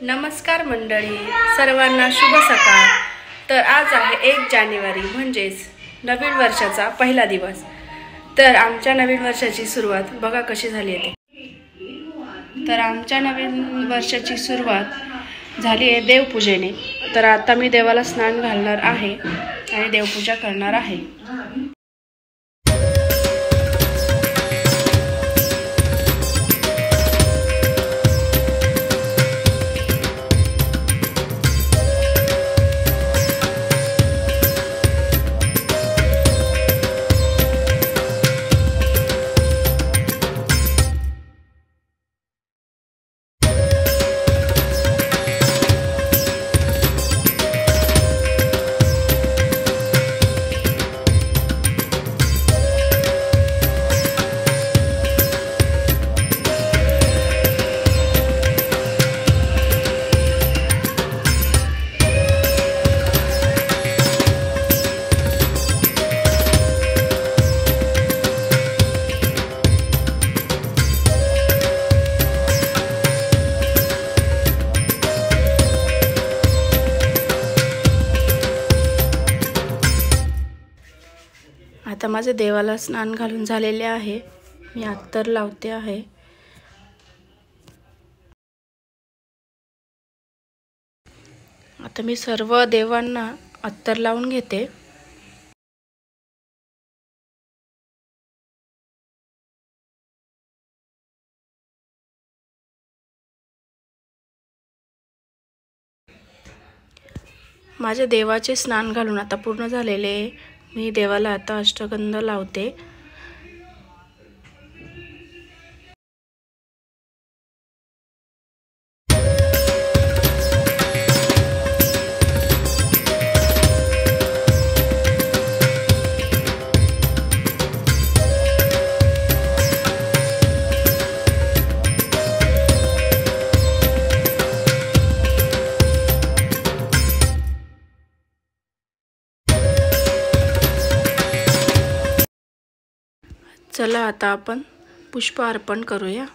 नमस्कार मंडळी, सर्वांना शुभ सकाळ। तर आज आहे 1 जानेवारी म्हणजेच नवीन वर्षाचा पहिला दिवस। तर आमच्या नवीन वर्षाची सुरुवात बघा कशी झाली आहे। तर आमच्या नवीन वर्षाची सुरुवात झाली आहे देवपूजेने। तर आता मी देवाला स्नान घालणार आहे आणि देवपूजा करणार आहे। आता माझे देवाला स्नान घालून झालेले आहे। मी अत्तर लावते आहे। आता मी सर्व देवांना अत्तर लावून घेते। माझे देवाचे स्नान घालून आता पूर्ण झालेले आहे। मी देवाला आता अष्टगंध लावते। चला आता आपण पुष्प अर्पण करूया।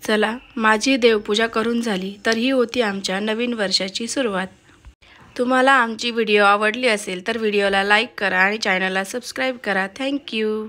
चला, माझी देवपूजा करून झाली। तर ही होती आमच्या नवीन वर्षाची सुरुवात। तुम्हाला आमची व्हिडिओ आवडली असेल तर व्हिडिओला लाईक करा आणि चॅनलला सबस्क्राईब करा। Thank you.